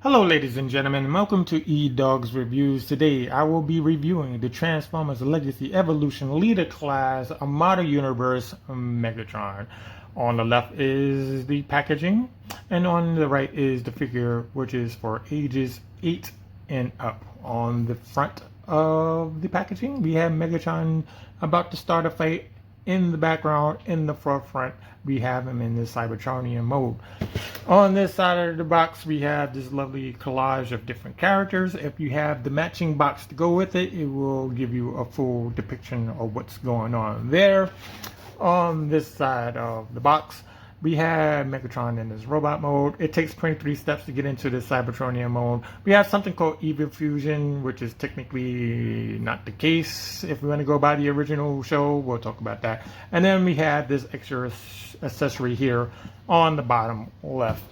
Hello ladies and gentlemen, and welcome to Edoggz Reviews. Today I will be reviewing the Transformers Legacy Evolution Leader Class Armada Universe Megatron. On the left is the packaging, and on the right is the figure, which is for ages 8 and up. On the front of the packaging we have Megatron about to start a fight. In the background, in the forefront, we have him in the Cybertronian mode. On this side of the box, we have this lovely collage of different characters. If you have the matching box to go with it, it will give you a full depiction of what's going on there. On this side of the box, we have Megatron in his robot mode. It takes 23 steps to get into the Cybertronian mode. We have something called Evil Fusion, which is technically not the case. If we want to go by the original show, we'll talk about that. And then we have this extra accessory here on the bottom left.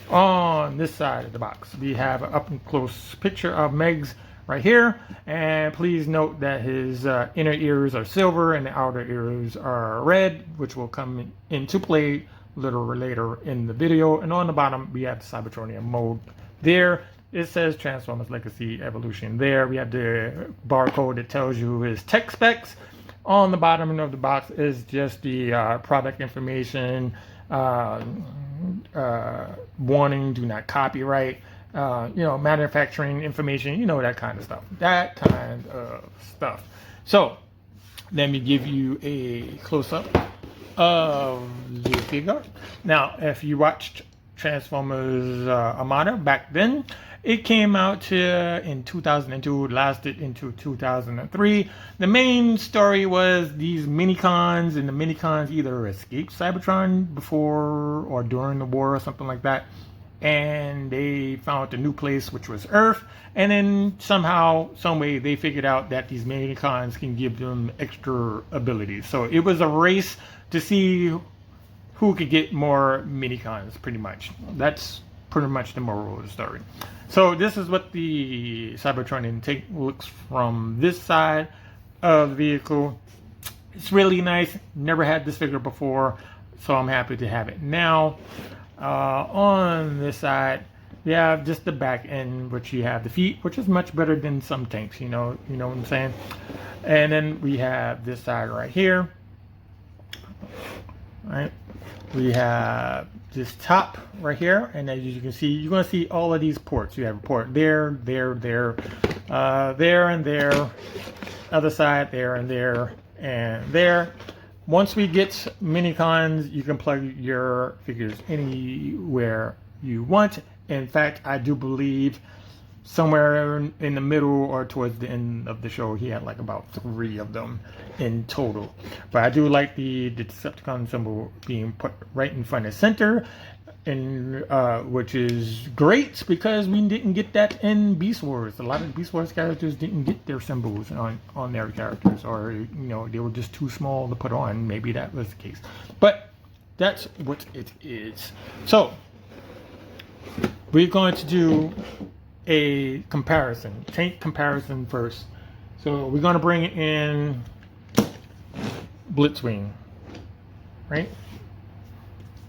On this side of the box, we have an up-and-close picture of Megs right here. And please note that his inner ears are silver and the outer ears are red, which will come into play a little later in the video. And on the bottom we have the Cybertronian mode. There it says Transformers Legacy Evolution. There we have the barcode that tells you his tech specs. On the bottom of the box is just the product information, warning, do not copyright, manufacturing information, that kind of stuff. So let me give you a close-up of the figure. Now, if you watched Transformers Armada back then, it came out in 2002, lasted into 2003. The main story was these minicons, and the minicons either escaped Cybertron before or during the war or something like that, and they found a new place, which was Earth. And then somehow, some way, they figured out that these minicons can give them extra abilities. So it was a race to see who could get more minicons, pretty much. That's pretty much the moral of the story. So this is what the Cybertronian tank looks from this side of the vehicle. It's really nice. Never had this figure before, so I'm happy to have it now. On this side, you have just the back end, which you have the feet, which is much better than some tanks, you know what I'm saying? And then we have this side right here. Right, we have this top right here, and as you can see, you're going to see all of these ports. You have a port there, there, and there, other side, there, and there, and there. Once we get minicons, you can plug your figures anywhere you want. In fact, I do believe somewhere in the middle or towards the end of the show, he had like about 3 of them in total. But I do like the Decepticon symbol being put right in front of center, and which is great because we didn't get that in Beast Wars. A lot of Beast Wars characters didn't get their symbols on their characters, or they were just too small to put on. Maybe that was the case, but that's what it is. So we're going to do a tank comparison first. So we're going to bring in Blitz Wing, right?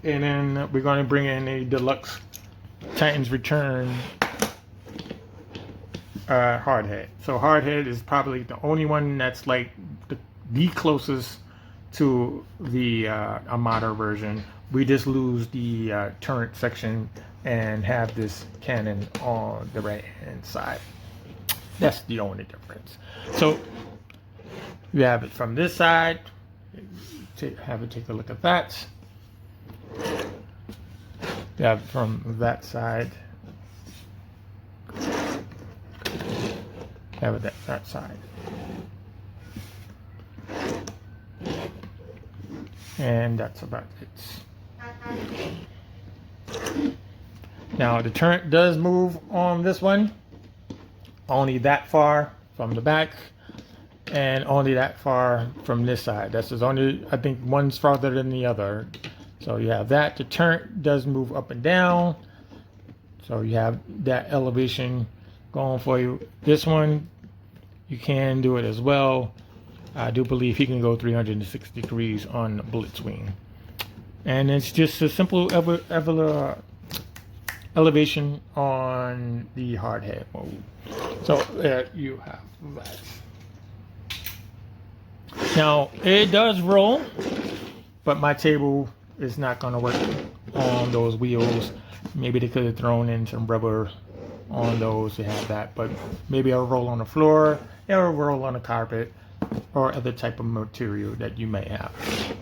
And then we're going to bring in a deluxe Titans Return Hardhead. So Hardhead is probably the only one that's like the closest to the Armada version. We just lose the turret section and have this cannon on the right hand side. That's the only difference. So you have it from this side. Have it take a look at that. You have it from that side. Have it that side. And that's about it. Now the turret does move on this one, only that far from the back, and only that far from this side. That's just only, I think one's farther than the other. So you have that. The turret does move up and down, so you have that elevation going for you. This one, you can do it as well. I do believe he can go 360 degrees on Blitz Wing. And it's just a simple elevation on the hard head mode. So there you have that. Now it does roll, but my table is not going to work on those wheels. Maybe they could have thrown in some rubber on those to have that, but maybe it'll roll on the floor, it'll roll on the carpet, or other type of material that you may have.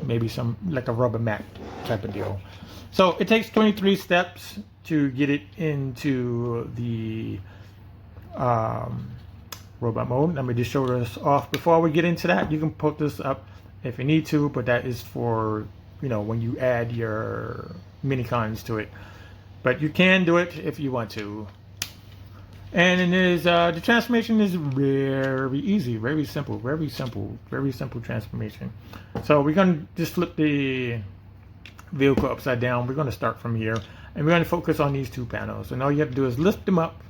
Maybe some like a rubber mat type of deal. So it takes 23 steps to get it into the robot mode. Let me just show this off before we get into that. You can put this up if you need to, but that is for, you know, when you add your minicons to it. But you can do it if you want to. And it is, the transformation is very easy, very simple transformation. So we're going to just flip the vehicle upside down. We're going to start from here, and we're going to focus on these two panels. And all you have to do is lift them up,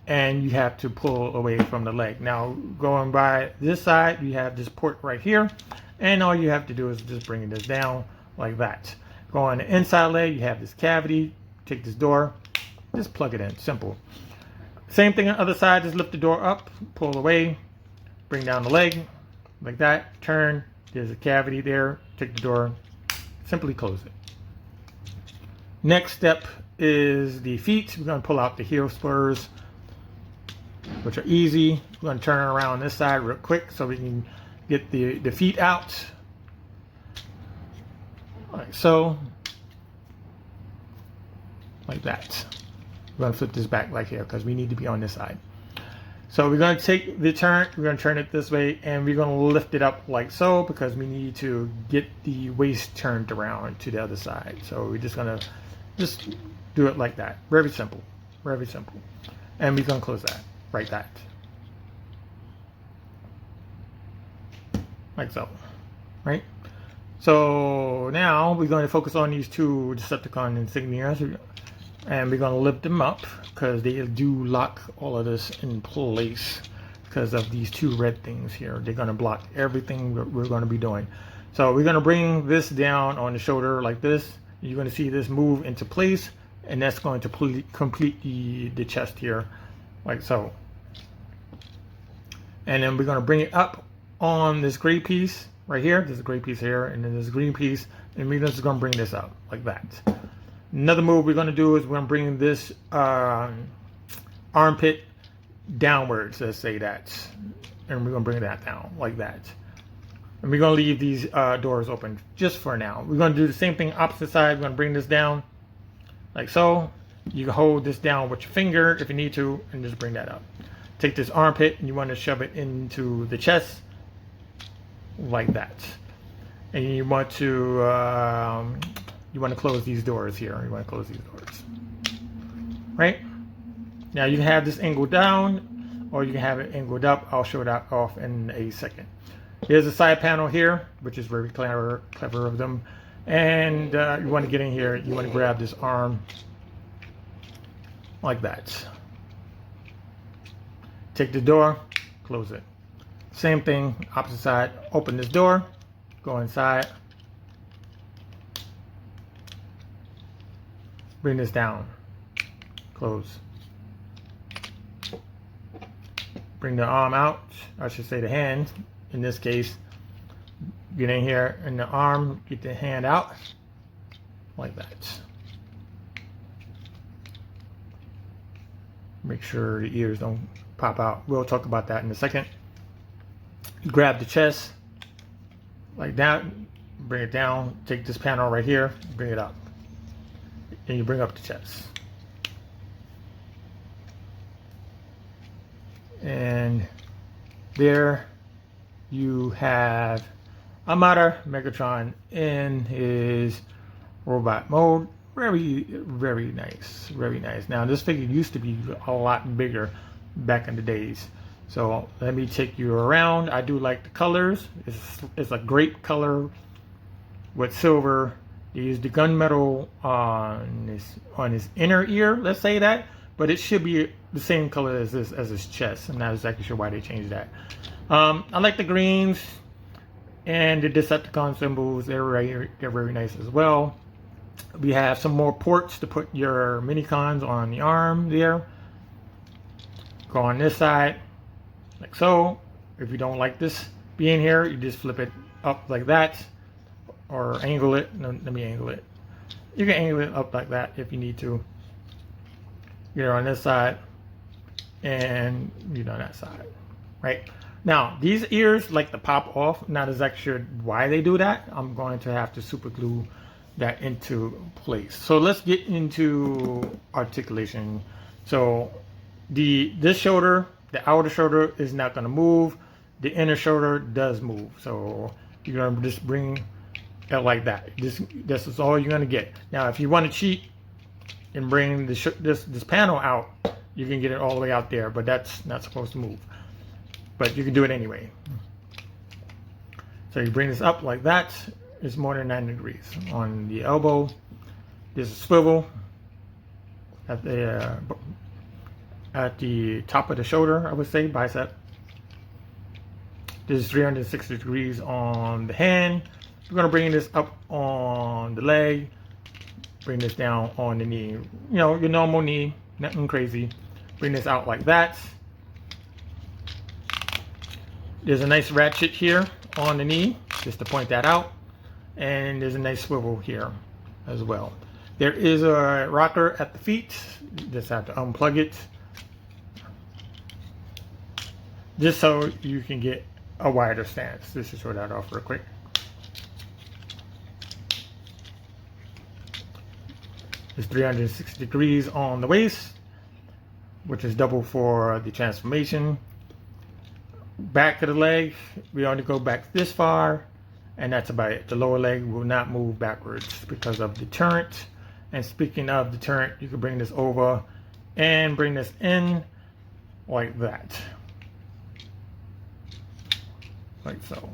and you have to pull away from the leg. Now, going by this side, you have this port right here, and all you have to do is just bring this down like that. Go on the inside leg, you have this cavity. Take this door, just plug it in, simple. Same thing on the other side, just lift the door up, pull away, bring down the leg, like that, turn, there's a cavity there, take the door, simply close it. Next step is the feet. We're going to pull out the heel spurs, which are easy. We're going to turn it around this side real quick so we can get the feet out. Like so. Like that. We're going to flip this back like here because we need to be on this side. So we're going to take the turn, we're going to turn it this way, and we're going to lift it up like so because we need to get the waist turned around to the other side. So we're just going to just do it like that. Very simple. Very simple. And we're going to close that. Right that. Like so. Right? So now we're going to focus on these two Decepticon insignias. And we're going to lift them up because they do lock all of this in place because of these two red things here. They're going to block everything that we're going to be doing. So we're going to bring this down on the shoulder like this. You're going to see this move into place, and that's going to complete the chest here like so. And then we're going to bring it up on this gray piece right here. There's a gray piece here, and then there's a green piece, and we're just going to bring this up like that. Another move we're going to do is we're going to bring this armpit downwards, let's say that. And we're going to bring that down like that. And we're going to leave these doors open just for now. We're going to do the same thing opposite side. We're going to bring this down like so. You can hold this down with your finger if you need to and just bring that up. Take this armpit and you want to shove it into the chest like that. And you want to close these doors here. You want to close these doors. Right? Now you can have this angled down or you can have it angled up. I'll show that off in a second. Here's a side panel here, which is very clever of them. And you want to get in here. You want to grab this arm like that. Take the door, close it. Same thing, opposite side. Open this door, go inside. Bring this down, close. Bring the arm out, I should say the hand. In this case, get in here in the arm, get the hand out, like that. Make sure the ears don't pop out. We'll talk about that in a second. You grab the chest, like that, bring it down, take this panel right here, bring it up. And you bring up the chest. And there you have Armada Megatron in his robot mode. Very, very nice. Very nice. Now, this figure used to be a lot bigger back in the days. So let me take you around. I do like the colors. It's a great color with silver. They used the gunmetal on his inner ear, let's say that, but it should be the same color as his chest. I'm not exactly sure why they changed that. I like the greens and the Decepticon symbols. They're very nice as well. We have some more ports to put your mini-cons on the arm there. Go on this side, like so. If you don't like this being here, you just flip it up like that, or angle it. No, let me angle it. You can angle it up like that if you need to. You're on this side, and you're on that side, right? Now, these ears like to pop off. Not exactly sure why they do that. I'm going to have to super glue that into place. So let's get into articulation. So this shoulder, the outer shoulder is not going to move. The inner shoulder does move. So you're going to just bring it like that. This is all you're going to get. Now, if you want to cheat and bring this panel out, you can get it all the way out there, but that's not supposed to move. But you can do it anyway. So you bring this up like that. It's more than 90 degrees. On the elbow, there's a swivel at the top of the shoulder, I would say, bicep. This is 360 degrees on the hand. We're going to bring this up on the leg. Bring this down on the knee. You know, your normal knee, nothing crazy. Bring this out like that. There's a nice ratchet here on the knee, just to point that out. And there's a nice swivel here as well. There is a rocker at the feet. You just have to unplug it, just so you can get a wider stance. Let's just show that off real quick. It's 360 degrees on the waist, which is double for the transformation. Back of the leg, we only go back this far, and that's about it. The lower leg will not move backwards because of deterrent. And speaking of deterrent, you can bring this over and bring this in like that. Like so.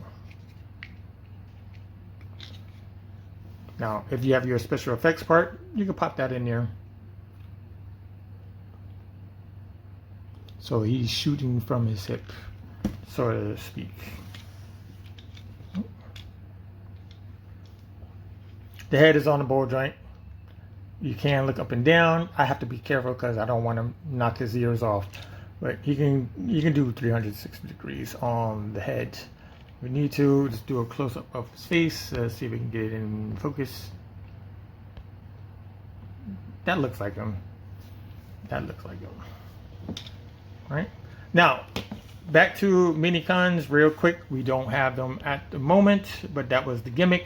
Now, if you have your special effects part, you can pop that in there. So he's shooting from his hip, so to speak. The head is on the ball joint. You can look up and down. I have to be careful because I don't want to knock his ears off. But you can do 360 degrees on the head. We need to just do a close-up of his face. See if we can get it in focus. That looks like him. That looks like him. All right. Now, back to mini-cons real quick. We don't have them at the moment, but that was the gimmick.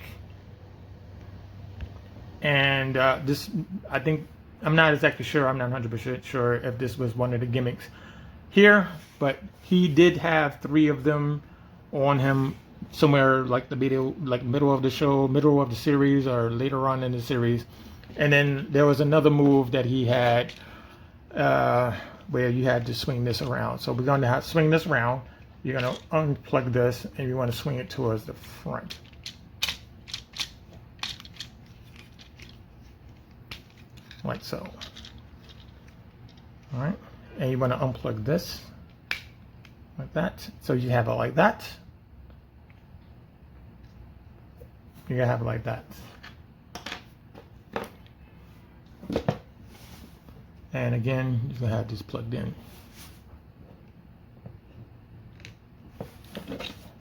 And this, I think, I'm not exactly sure. I'm not 100% sure if this was one of the gimmicks here, but he did have 3 of them on him somewhere, like the video, like middle of the show, middle of the series, or later on in the series. And then there was another move that he had where you had to swing this around. So we're going to have to swing this around. You're going to unplug this, and you want to swing it towards the front. Like so. All right. And you want to unplug this like that. So you have it like that. You're going to have it like that. And again, you're going to have this plugged in.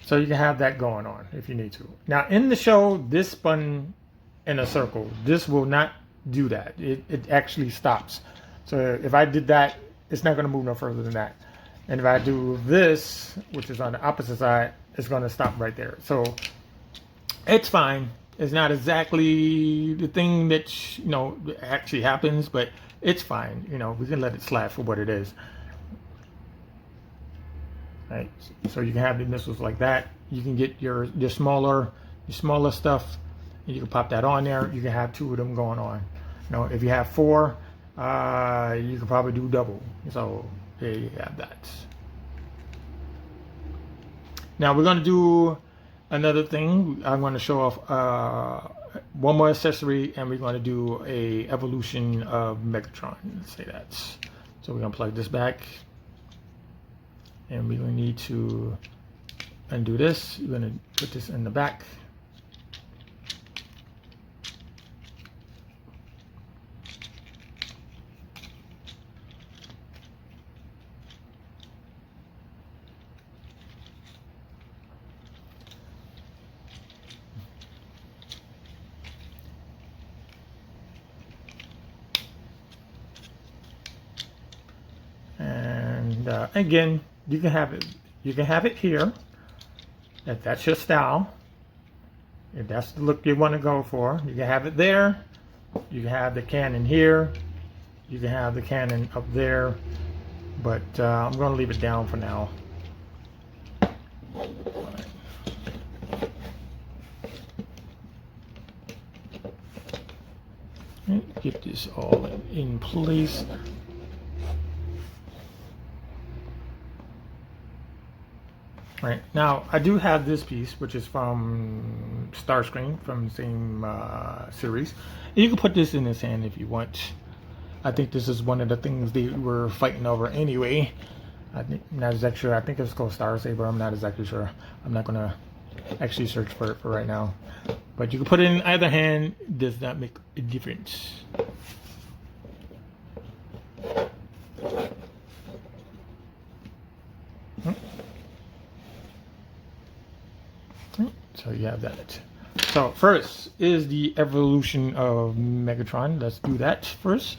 So you can have that going on if you need to. Now in the show, this spun in a circle. This will not do that. It actually stops. So if I did that, it's not going to move no further than that. And if I do this, which is on the opposite side, it's going to stop right there. So it's fine. It's not exactly the thing that, you know, actually happens, but it's fine. You know, we can let it slide for what it is. Right. So you can have the missiles like that. You can get your smaller stuff, and you can pop that on there. You can have 2 of them going on. You know, if you have 4, you can probably do double. So there you have that. Now we're going to do another thing. I'm going to show off one more accessory, and we're going to do a evolution of Megatron. Let's say that. So we're going to plug this back, and we're going to need to undo this. We're going to put this in the back. And again, you can have it here if that's your style. If that's the look you want to go for, you can have it there. You can have the cannon here. You can have the cannon up there. But I'm going to leave it down for now. Get this all in place. Right, now I do have this piece, which is from Starscream, from the same series. You can put this in his hand if you want. I think this is one of the things they were fighting over anyway. I'm not exactly sure. I think it's called Star Saber. I'm not exactly sure. I'm not going to actually search for it for right now. But you can put it in either hand. It does not make a difference. So you have that. So first is the evolution of Megatron. Let's do that first.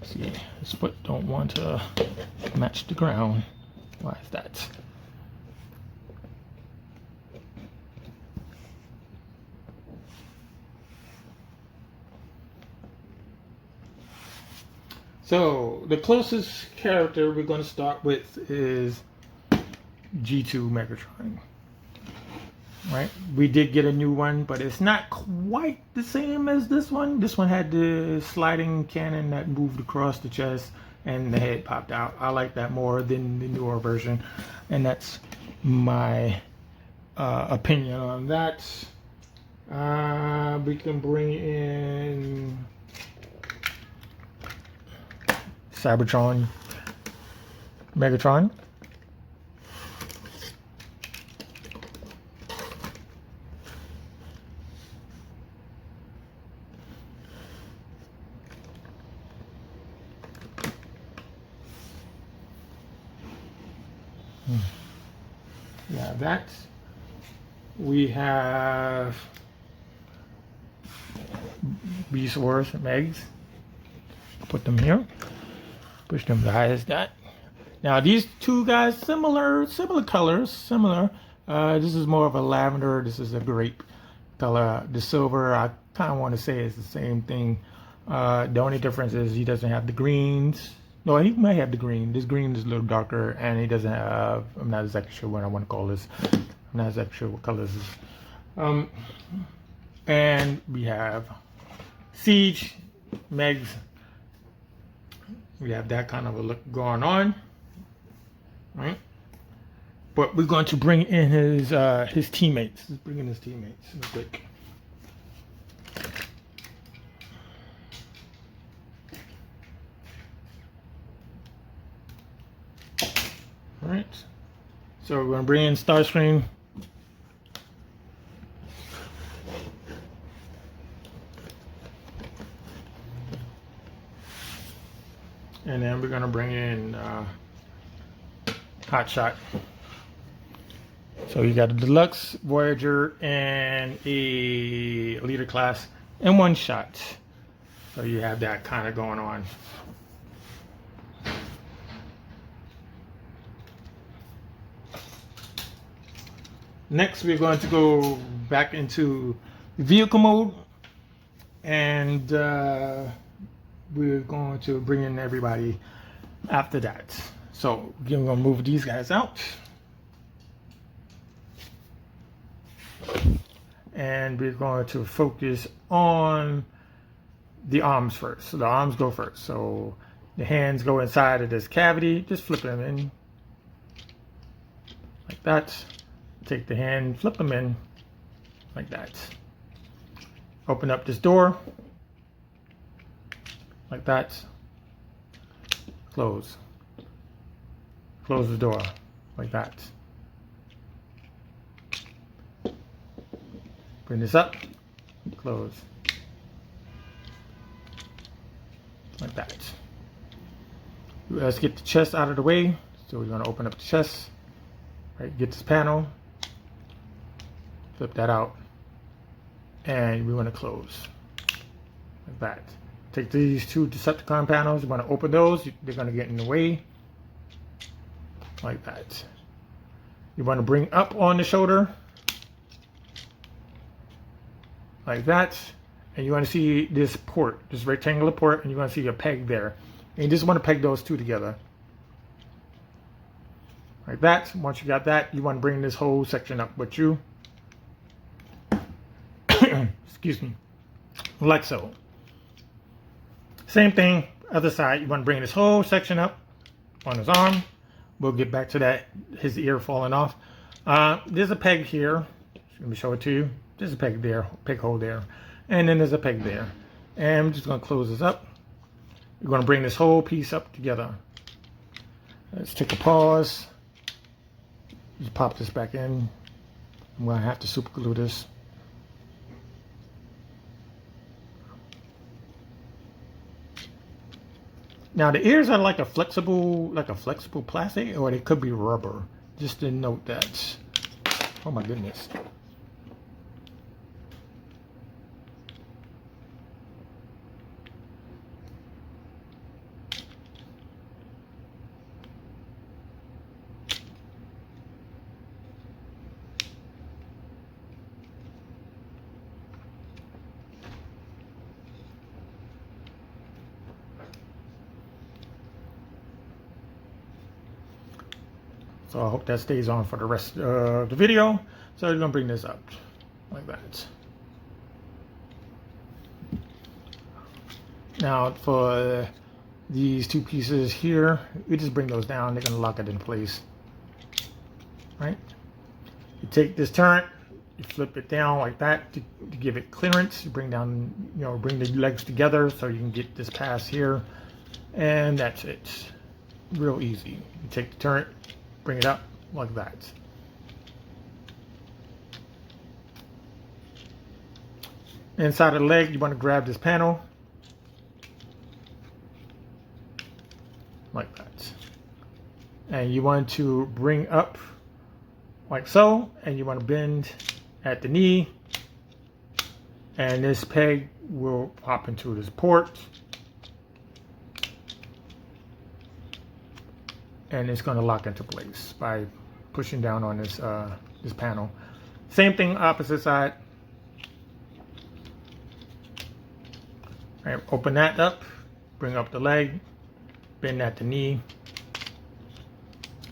See, his foot don't want to match the ground. Why is that? So the closest character we're going to start with is G2 Megatron. Right? We did get a new one, but it's not quite the same as this one. This one had the sliding cannon that moved across the chest and the head popped out. I like that more than the newer version, and that's my opinion on that. We can bring in Cybertron, Megatron. Yeah, that. We have Beast Wars, Megs. Put them here. Push them guys. That. Now these two guys, similar colors, similar. This is more of a lavender. This is a grape color. The silver, I kind of want to say, is the same thing. The only difference is he doesn't have the greens. No, he might have the green. This green is a little darker, and he doesn't have. I'm not exactly sure what I want to call this. I'm not exactly sure what color this is. And we have Siege, Megs. We have that kind of a look going on, right? But we're going to bring in his teammates. Let's bring in his teammates real quick. All right. So we're going to bring in Starscream. And then we're going to bring in Hotshot. So you got a Deluxe, Voyager, and a Leader class in one shot. So you have that kind of going on. Next, we're going to go back into vehicle mode, and we're going to bring in everybody after that. So again, we're going to move these guys out, and we're going to focus on the arms first. So the arms go first. So the hands go inside of this cavity. Just flip them in like that. Take the hand, flip them in like that. Open up this door like that. Close. Close the door like that. Bring this up. Close. Like that. Let's get the chest out of the way. So we're going to open up the chest. Right, get this panel. Flip that out, and we want to close like that. Take these two Decepticon panels. You want to open those. They're going to get in the way. Like that. You want to bring up on the shoulder. Like that. And you want to see this port, this rectangular port, and you want to see a peg there. And you just want to peg those two together. Like that. Once you got that, you want to bring this whole section up with you. Excuse me. Like so. Same thing, other side. You want to bring this whole section up on his arm. We'll get back to that, his ear falling off. There's a peg here. Let me show it to you. There's a peg there, peg hole there. And then there's a peg there. And I'm just going to close this up. You're going to bring this whole piece up together. Let's take a pause. Just pop this back in. I'm going to have to super glue this. Now the ears are like a flexible plastic, or they could be rubber. Just to note that. Oh my goodness. So I hope that stays on for the rest of the video. So you're gonna bring this up like that. Now for these two pieces here, you just bring those down. They're gonna lock it in place, right? You take this turret, you flip it down like that to give it clearance. You bring down, bring the legs together so you can get this pass here, and that's it. Real easy. You take the turret, bring it up like that. Inside of the leg, you want to grab this panel like that. And you want to bring up like so, and you want to bend at the knee. And this peg will pop into this port. And it's going to lock into place by pushing down on this this panel. Same thing, opposite side. All right, open that up, bring up the leg, bend at the knee,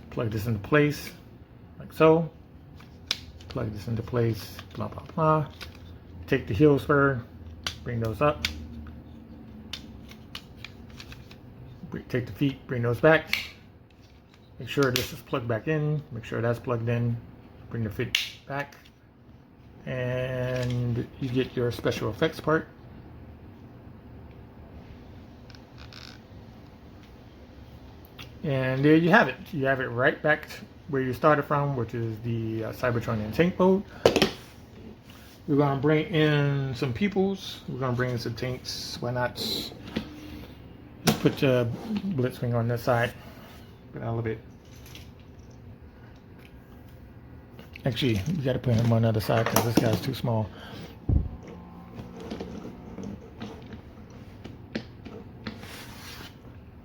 plug this into place, like so. Plug this into place, blah blah blah. Take the heel spur, bring those up. Take the feet, bring those back. Make sure this is plugged back in. Make sure that's plugged in. Bring the fit back. And you get your special effects part. And there you have it. You have it right back where you started from, which is the Cybertron and tank mode. We're going to bring in some peoples. We're going to bring in some tanks. Why not? Just put the Blitz Wing on this side. Get out of it. Actually, you got to put him on the other side because this guy's too small.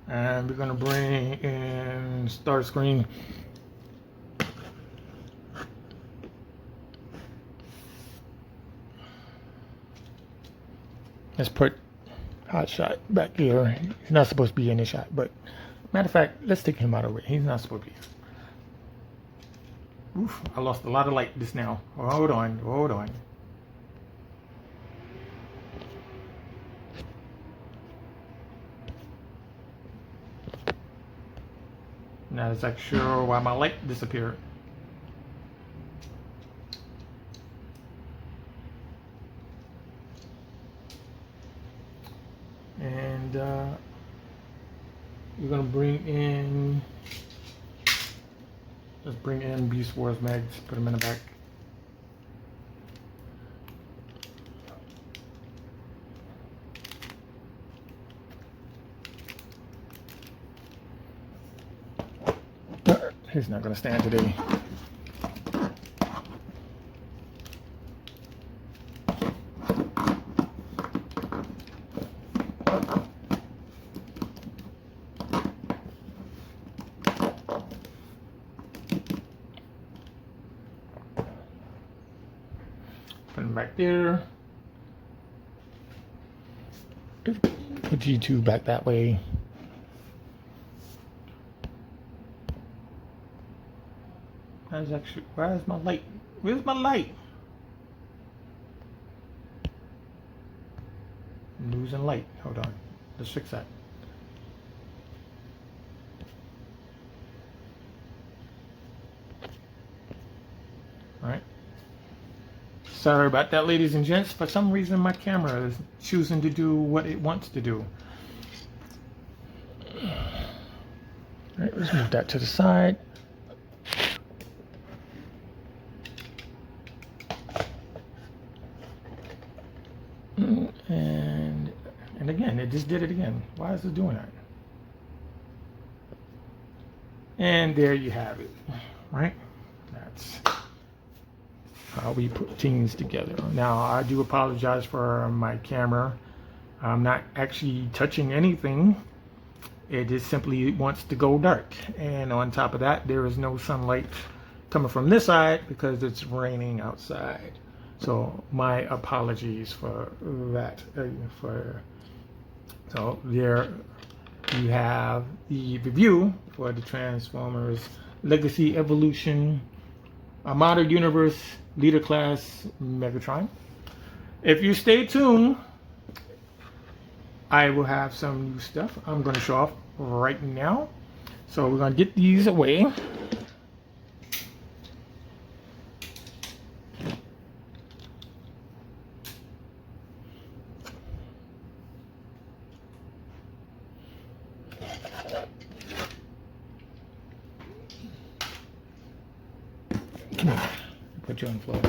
And we're going to bring in Starscream. Let's put Hotshot back here. He's not supposed to be in the shot, but matter of fact, let's take him out of the way. He's not supposed to be here. Oof, I lost a lot of light just now. Hold on, hold on. Not exactly sure why my light disappeared. And we're gonna bring in, let's bring in Beast Wars Mags, put them in the back. He's not gonna stand today. back there. Put you two back that way. Where's my light? Where's my light? I'm losing light. Hold on. Let's fix that. Alright. Sorry about that, ladies and gents. For some reason, my camera is choosing to do what it wants to do. Alright, let's move that to the side. And again, it just did it again. Why is it doing that? And there you have it, right? That's how we put things together. Now, I do apologize for my camera. I'm not actually touching anything. It just simply wants to go dark. And on top of that, there is no sunlight coming from this side because it's raining outside. So my apologies for that. So there you have the review for the Transformers Legacy Evolution Armada Universe Leader Class Megatron. If you stay tuned, I will have some new stuff I'm going to show off right now. So we're going to get these away. Put you on the floor.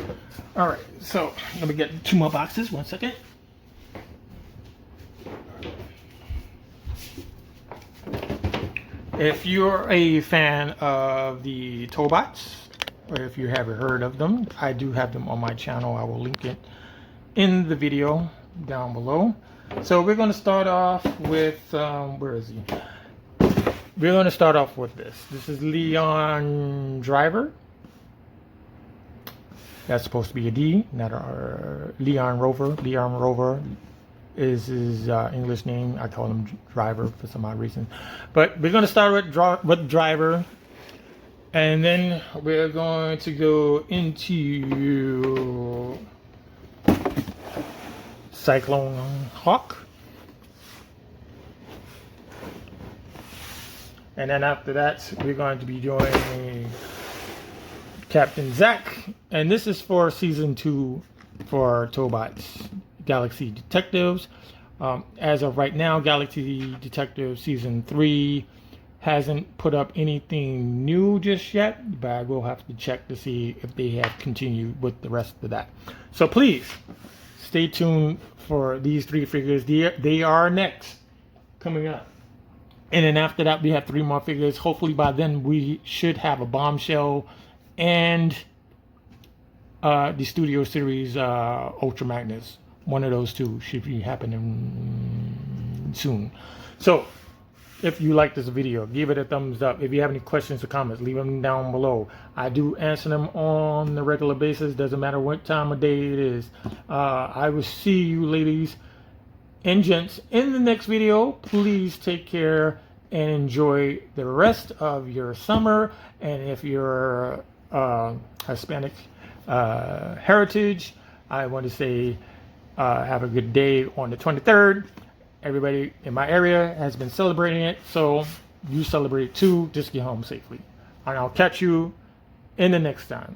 All right, so let me get 2 more boxes. 1 second. If you're a fan of the Tobots, or if you haven't heard of them, I do have them on my channel. I will link it in the video down below. So we're going to start off with, where is he? We're going to start off with this. This is Leon Driver. That's supposed to be a D, not a Leon Rover. Leon Rover is his English name. I call him Driver for some odd reason. But we're going to start with Driver. And then we're going to go into Cyclone Hawk. And then after that, we're going to be doing Captain Zack, and this is for season 2 for Tobots Galaxy Detectives. As of right now, Galaxy Detectives season 3 hasn't put up anything new just yet, but I will have to check to see if they have continued with the rest of that. So please stay tuned for these 3 figures. They are next coming up. And then after that, we have 3 more figures. Hopefully by then we should have a Bombshell and the Studio Series Ultra Magnus. One of those 2 should be happening soon. So if you like this video, give it a thumbs up. If you have any questions or comments, leave them down below. I do answer them on a regular basis. Doesn't matter what time of day it is. I will see you ladies and gents in the next video. Please take care and enjoy the rest of your summer. And if you're Hispanic heritage, I want to say have a good day on the 23rd. Everybody in my area has been celebrating it, so you celebrate too. Just get home safely, and I'll catch you in the next time.